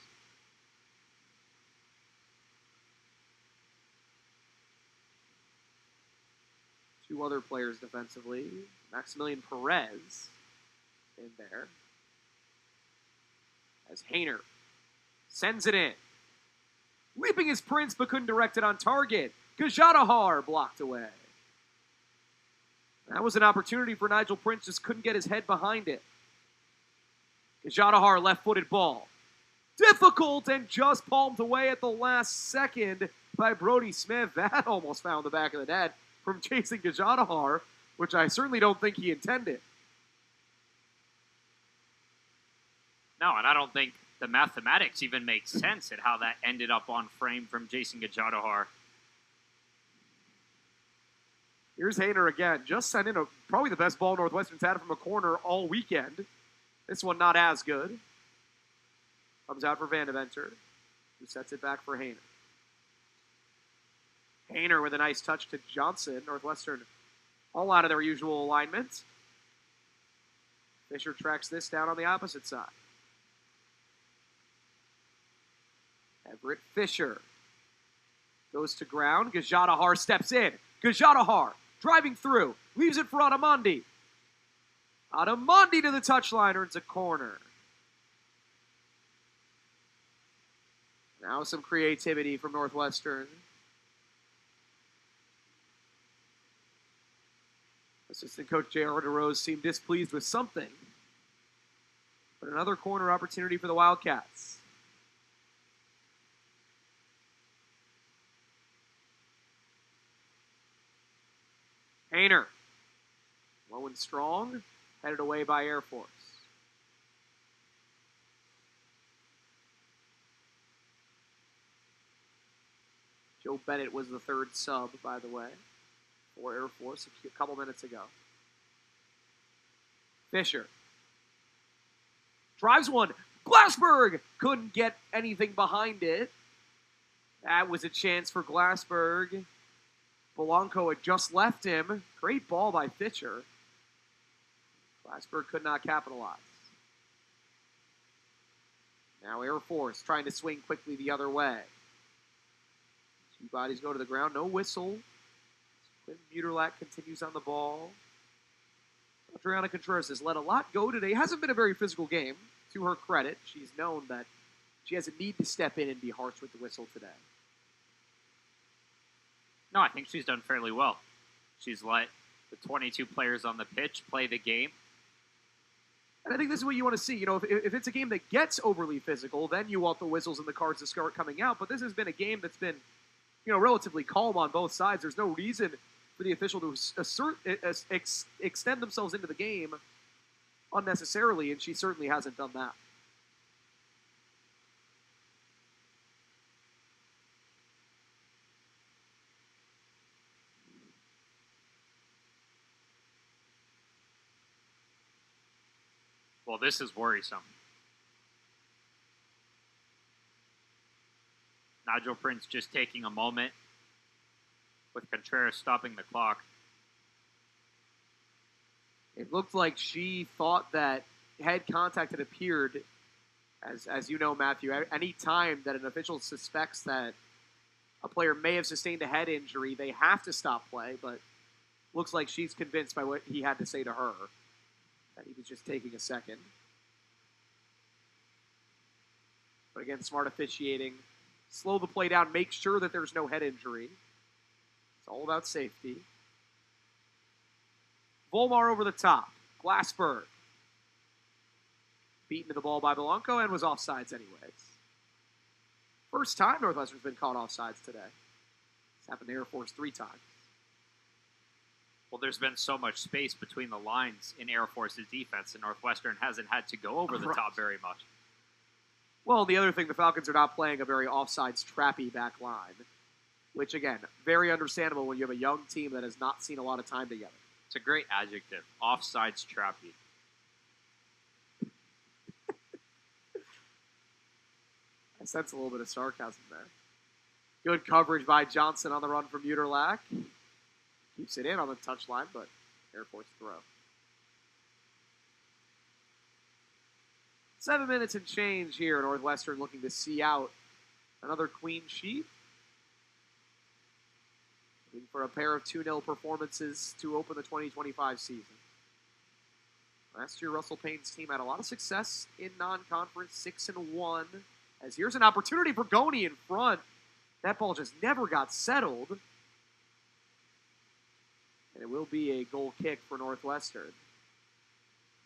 two other players defensively. Maximilian Perez in there. As Hayner sends it in. Leaping his Prince, but couldn't direct it on target. Gajadhar blocked away. That was an opportunity for Nigel Prince, just couldn't get his head behind it. Gajadhar, left-footed ball. Difficult and just palmed away at the last second by Brody Smith. That almost found the back of the net from chasing Gajadhar, which I certainly don't think he intended. No, and I don't think the mathematics even make sense at how that ended up on frame from Jason Gajadhar. Here's Hayner again. Just sent in probably the best ball Northwestern's had from a corner all weekend. This one not as good. Comes out for Vandeventer, who sets it back for Hayner. Hayner with a nice touch to Johnson. Northwestern all out of their usual alignment. Fisher tracks this down on the opposite side. Everett Fisher goes to ground. Gajadhar steps in. Gajadhar driving through. Leaves it for Adamandi. Adamandi to the touchline, earns a corner. Now some creativity from Northwestern. Assistant coach J.R. DeRose seemed displeased with something. But another corner opportunity for the Wildcats. Hayner, low and strong, headed away by Air Force. Joe Bennett was the third sub, by the way, for Air Force a couple minutes ago. Fisher drives one. Glassberg couldn't get anything behind it. That was a chance for Glassberg. Polanco had just left him. Great ball by Fisher. Glassberg could not capitalize. Now Air Force trying to swing quickly the other way. Two bodies go to the ground. No whistle. Quinn Muterlack continues on the ball. Adriana Contreras has let a lot go today. Hasn't been a very physical game. To her credit, she's known that she has a need to step in and be harsh with the whistle today. No, I think she's done fairly well. She's let the 22 players on the pitch play the game. And I think this is what you want to see. If it's a game that gets overly physical, then you want the whistles and the cards to start coming out. But this has been a game that's been, relatively calm on both sides. There's no reason for the official to extend themselves into the game unnecessarily, and she certainly hasn't done that. Well, this is worrisome. Nigel Prince just taking a moment with Contreras stopping the clock. It looked like she thought that head contact had appeared, as you know, Matthew. Any time that an official suspects that a player may have sustained a head injury, they have to stop play, but looks like she's convinced by what he had to say to her that he was just taking a second. But again, smart officiating slow the play down, make sure that there's no head injury. It's all about safety. Volmar over the top. Glassberg. Beaten to the ball by Belanco and was offsides anyways. First time Northwestern's been caught offsides today. It's happened to Air Force 3 times. Well, there's been so much space between the lines in Air Force's defense, and Northwestern hasn't had to go over the top very much. Well, the other thing, the Falcons are not playing a very offsides trappy back line, which, again, very understandable when you have a young team that has not seen a lot of time together. It's a great adjective, offsides trappy. I sense a little bit of sarcasm there. Good coverage by Johnson on the run from Muterlach. Keeps it in on the touchline, but Air Force throw. 7 minutes and change here. Northwestern looking to see out another clean sheet. Looking for a pair of 2-0 performances to open the 2025 season. Last year, Russell Payne's team had a lot of success in non-conference, 6-1. As here's an opportunity for Goni in front. That ball just never got settled. And it will be a goal kick for Northwestern.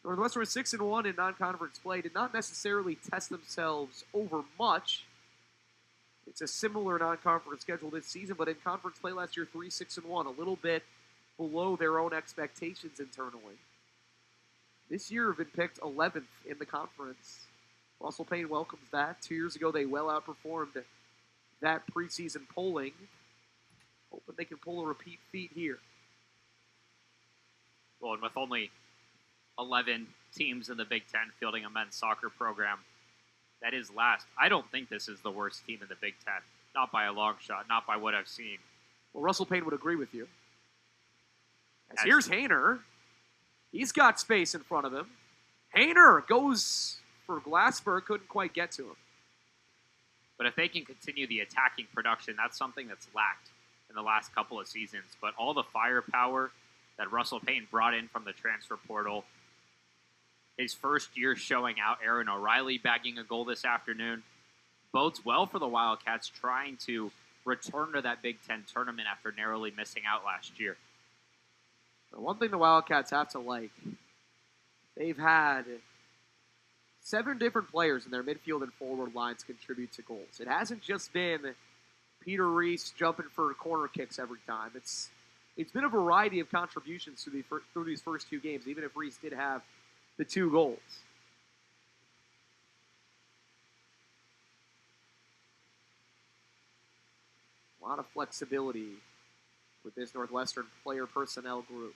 Northwestern was 6-1 in non-conference play. Did not necessarily test themselves over much. It's a similar non-conference schedule this season, but in conference play last year, 3-6-1, a little bit below their own expectations internally. This year have been picked 11th in the conference. Russell Payne welcomes that. 2 years ago, they well outperformed that preseason polling. Hoping they can pull a repeat feat here. Well, and with only 11 teams in the Big Ten fielding a men's soccer program, that is last. I don't think this is the worst team in the Big Ten. Not by a long shot, not by what I've seen. Well, Russell Payne would agree with you. As here's Hayner. He's got space in front of him. Hayner goes for Glassberg, couldn't quite get to him. But if they can continue the attacking production, that's something that's lacked in the last couple of seasons. But all the firepower that Russell Payne brought in from the transfer portal, his first year showing out, Aaron O'Reilly bagging a goal this afternoon, bodes well for the Wildcats trying to return to that Big Ten tournament after narrowly missing out last year. The one thing the Wildcats have to like, they've had 7 different players in their midfield and forward lines contribute to goals. It hasn't just been Peter Reese jumping for corner kicks every time. It's been a variety of contributions through these first 2 games, even if Reese did have the 2 goals. A lot of flexibility with this Northwestern player personnel group.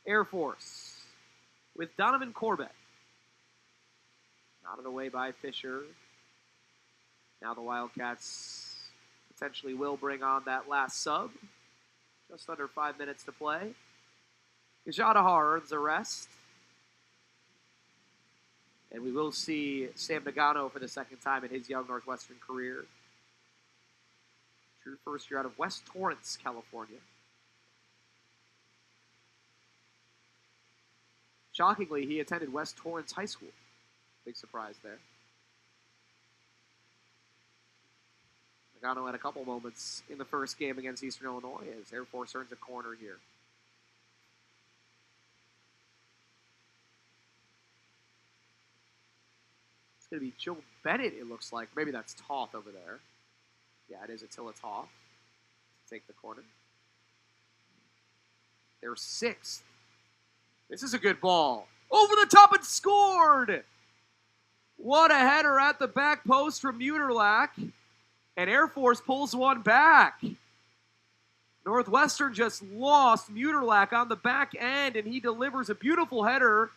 Air Force with Donovan Corbett. Knotted away by Fisher. Now the Wildcats potentially will bring on that last sub. Just under 5 minutes to play. Gajadhar earns a rest. And we will see Sam Nagano for the second time in his young Northwestern career. True first year out of West Torrance, California. Shockingly, he attended West Torrance High School. Big surprise there. Nagano had a couple moments in the first game against Eastern Illinois as Air Force earns a corner here. It's going to be Joe Bennett, it looks like. Maybe that's Toth over there. Yeah, it is Attila Toth to take the corner. They're 6th. This is a good ball. Over the top and scored! What a header at the back post from Muterlach. And Air Force pulls one back. Northwestern just lost Muterlach on the back end, and he delivers a beautiful header.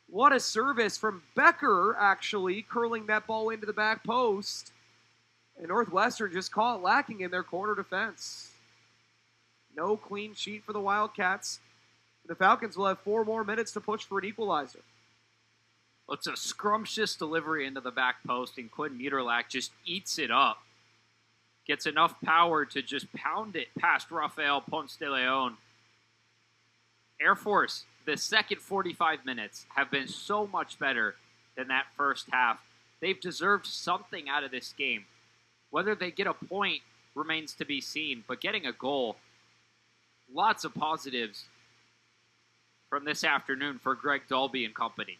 What a service from Becker, actually, curling that ball into the back post. And Northwestern just caught lacking in their corner defense. No clean sheet for the Wildcats. The Falcons will have 4 more minutes to push for an equalizer. Well, it's a scrumptious delivery into the back post, and Quinn Muterlach just eats it up. gets enough power to just pound it past Rafael Ponce de Leon. Air Force, the second 45 minutes have been so much better than that first half. They've deserved something out of this game. Whether they get a point remains to be seen, but getting a goal, lots of positives from this afternoon for Greg Dalby and company.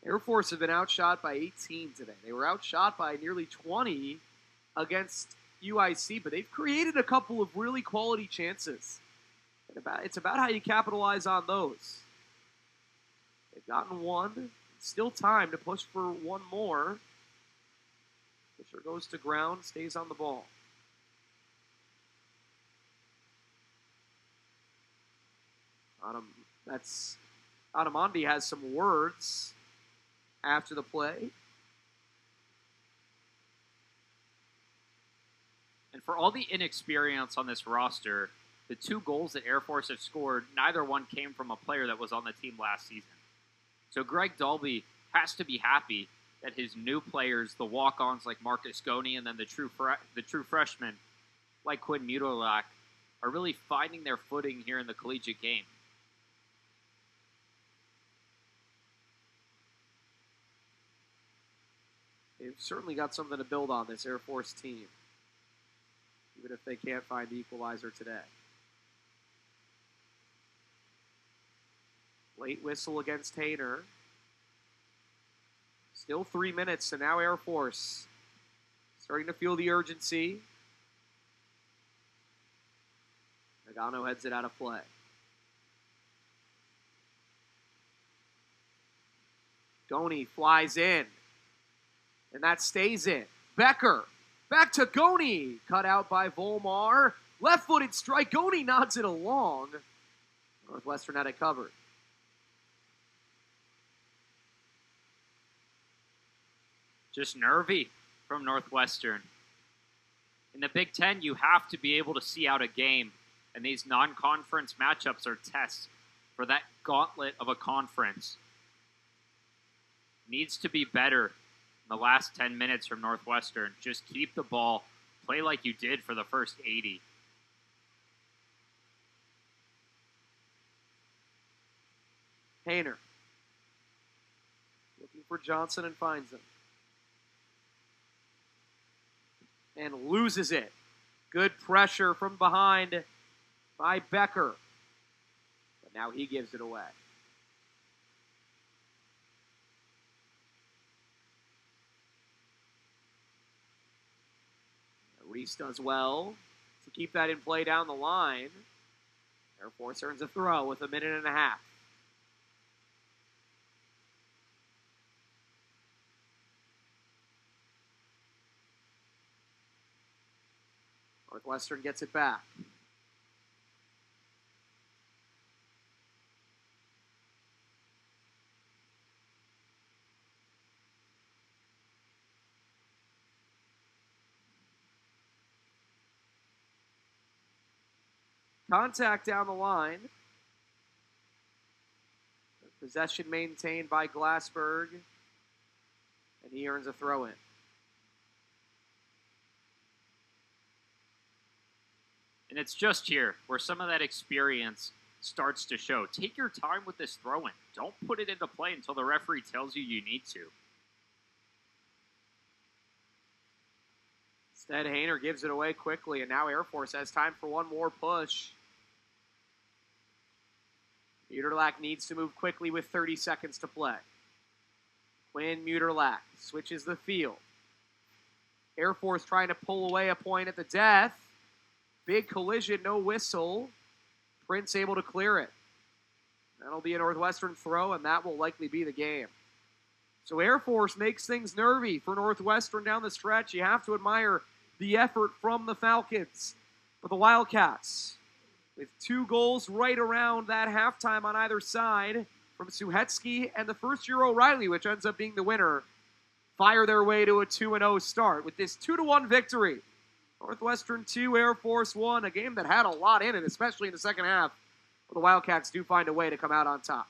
Air Force have been outshot by 18 today. They were outshot by nearly 20 against UIC, but they've created a couple of really quality chances. And it's about how you capitalize on those. They've gotten one. Still time to push for one more. Fisher goes to ground, stays on the ball. Adamandi has some words after the play. And for all the inexperience on this roster, the 2 goals that Air Force have scored, neither one came from a player that was on the team last season. So Greg Dalby has to be happy that his new players, the walk-ons like Marcus Goni and then the true freshmen like Quinn Muterlach, are really finding their footing here in the collegiate game. They've certainly got something to build on, this Air Force team, even if they can't find the equalizer today. Late whistle against Hayner. Still 3 minutes, and now Air Force starting to feel the urgency. Nagano heads it out of play. Goni flies in, and that stays in. Becker, back to Goni, cut out by Volmar. Left-footed strike, Goni nods it along. Northwestern had it covered. Just nervy from Northwestern. In the Big Ten, you have to be able to see out a game, and these non-conference matchups are tests for that gauntlet of a conference. Needs to be better in the last 10 minutes from Northwestern. Just keep the ball, play like you did for the first 80. Hayner looking for Johnson and finds him. And loses it. Good pressure from behind by Becker. But now he gives it away. Reese does well to keep that in play down the line. Air Force earns a throw with 1.5 minutes. Northwestern gets it back. Contact down the line. Possession maintained by Glassberg. And he earns a throw-in. And it's just here where some of that experience starts to show. Take your time with this throw-in. Don't put it into play until the referee tells you need to. Instead, Hayner gives it away quickly, and now Air Force has time for one more push. Muterlach needs to move quickly with 30 seconds to play. Quinn Muterlach switches the field. Air Force trying to pull away a point at the death. Big collision, no whistle. Prince able to clear it. That'll be a Northwestern throw, and that will likely be the game. So Air Force makes things nervy for Northwestern down the stretch. You have to admire the effort from the Falcons. But the Wildcats, with 2 goals right around that halftime on either side from Suhetsky and the first-year O'Reilly, which ends up being the winner, fire their way to a 2-0 start with this 2-1 victory. Northwestern 2, Air Force 1, a game that had a lot in it, especially in the second half. But the Wildcats do find a way to come out on top.